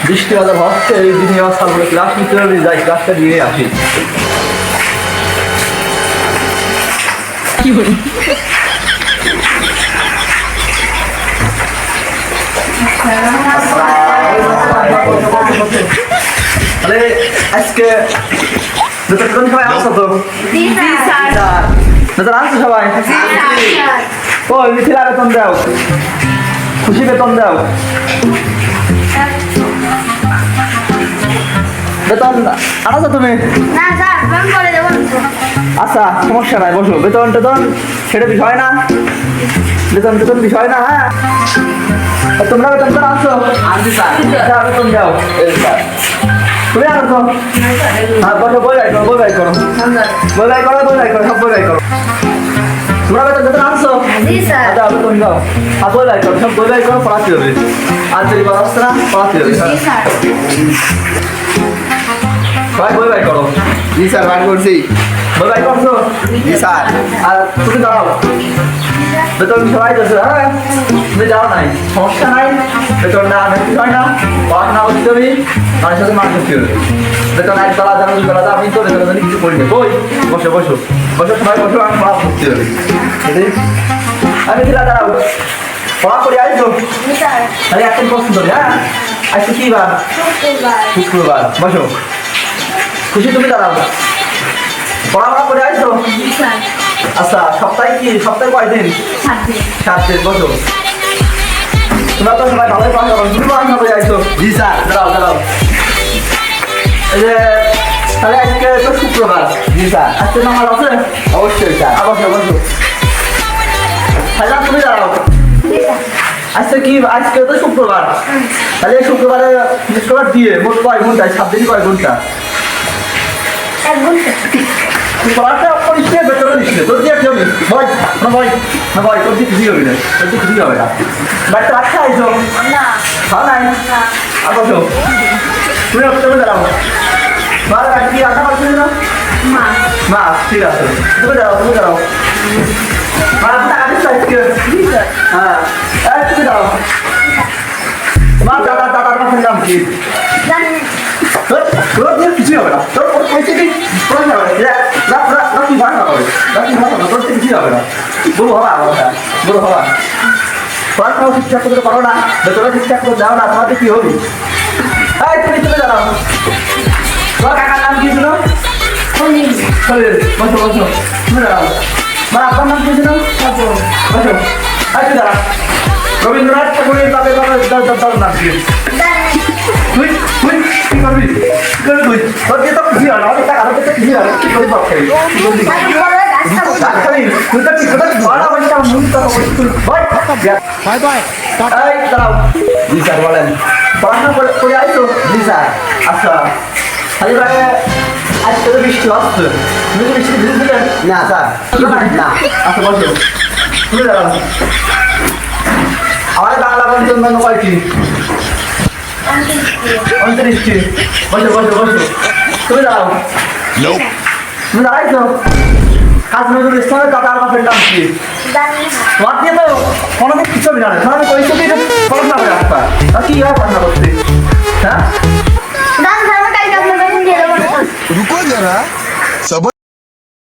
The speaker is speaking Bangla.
বৃষ্টি বাজার হচ্ছে এই দিনে সাল করে ক্লাস নিতে হবে, যাই ক্লাসটা দিয়ে আসি। কি বলি তাহলে আজকে কোন সবাই আসছো তো? নজর আসছো সবাই? ও মিথিলা বেতন দাও, খুশি বেতন দাও। বেতন আনাছো তুমি? আচ্ছা সমস্যা নাই, বসো। বেতন টেতন সেটা বিষয় না, বেতন টেতন বিষয় না। হ্যাঁ তোমরা বেতন করে আনছো? বেতন দাও। তুমি আনছো? হ্যাঁ বসো, বই করো, বই করো, বই করো, বই করো, সব বই করো। তোমরা বেতন টেতন আনছো? আচ্ছা বেতন দাও, আর বই করো, সব বই করো, পড়াতে হবে। আর যদি বলা হচ্ছে না, পড়াতে হবে। সবাই বই বাই করো। জি স্যার, বার করছি। বই বাই করছো? জি স্যার। আর তুমি দাঁড়াও, বেতন সবাই দিচ্ছে। হ্যাঁ তুমি যাও নাই, সমস্যা নাই। বেতন না বেশি হয় না, পড়াশোনা করতে হবে, মানুষের সাথে মানুষ করতে হবে। বেতন এক তলা জানো, দুই তলা, আমি তো বেতন কিছু করি না। বই বসো, বসো, বসো, সবাই বসো, আমি পড়া করতে হবে। আমি দিলা দাঁড়াও, পড়া করে আসবো। তাহলে একটা প্রশ্ন করি। হ্যাঁ আজকে কি বার? শুক্রবার। বসো, খুশি তুমি দাঁড়াও, পড়াশোনা করে আসছো? আচ্ছা সপ্তাহে কি, সপ্তাহে কয় দিন? 7 দিন। বসো, তোমরা তো সবাই ভালোই পড়াশোনা করো, তুমি পড়াশোনা করে আসছো? জি স্যার। দাঁড়াও দাঁড়াও, এই যে তাহলে আজকে তো শুক্রবার। জি স্যার। আজকে নামাজ আছে? অবশ্যই স্যার। বসো বসো। তাহলে তুমি দাঁড়াও, আজকে কি, আজকে তো শুক্রবার। তাহলে শুক্রবারে শুক্রবার দিয়ে মোট কয় ঘন্টা? 7 দিন কয় ঘন্টা? 1 ঘন্টা। পড়াটা পরিষ্কার বেতন দিচ্ছে তোর দিয়ে জমি ভয় না, ভয় না, ভয় তোর দিয়ে খুশি হবে না, তোর দিয়ে খুশি হবে না। বাড়িতে রাখতে আইছো? না খাও নাই? আর বসো, তুমি তুমি দাঁড়াও। মা কি রান্না করছিস না? মা মা ঠিক আছে, তুমি দাঁড়াও, তুমি দাঁড়াও। মা আপনি আগে আজকে? হ্যাঁ তুমি দাঁড়াও। মা দাদা দাদার মাথার নাম কি? জানি তোর দিয়ে কিছুই হবে না, তোর পরিস্থিতি পড়াশোনা হবে রাখি ভাষা হবে, রাখি ভাষা হবে, তোর কিছুই হবে না। বড় হবা কথা, বড় হবা। পড়াশোনা ঠিকঠাক করে করো না, তোরা ঠিকঠাক করে যাও না, তোমাদের কি হবে? এই তুমি চলে দাঁড়াও। তোমার কাকার নাম কি ছিল? বসো বসো, তুমি দাঁড়াও। আমার আপনার নাম কি ছিল? বসো। এই দাঁড়া, রবীন্দ্রনাথ ঠাকুরের তাদের নাম কি? তুই তুই কি করবি? কি করবি তুই? তোর দিয়ে তো খুশি হয় না, অনেক টাকা হাতে খুশি হয় না, কি করবি বাপ খাবি? কি করবি? তুই তো কি করবি? ভাড়া বলছি আমার মুখ কথা বলছি, তুই ভাই বাই বাই। এই দাঁড়াও। জি স্যার বলেন, পড়াশোনা করে আইছো? জি স্যার। আচ্ছা খালি ভাই আজকে তো বৃষ্টি হচ্ছে, তুমি কি বৃষ্টি ভিজেছিলেন? না স্যার। না। আচ্ছা বসো, তুমি দাঁড়াও। আমাদের বাংলা বন্ধু কয়টি? 29টি। বসো বসো বসো, তুমি দাঁড়াও। তুমি দাঁড়াইছো? কাজী নজরুল ইসলামের দাদার বাপের নাম কি? তোমার দিয়ে তো কোনোদিন কিছু হবে না, তোমার ওই ছবি পড়াশোনা করে আসবা, আর কি হয় পড়াশোনা করতে? হ্যাঁ গান ধর্মটাই আপনাদের দিয়ে দেবো। রুকো যারা।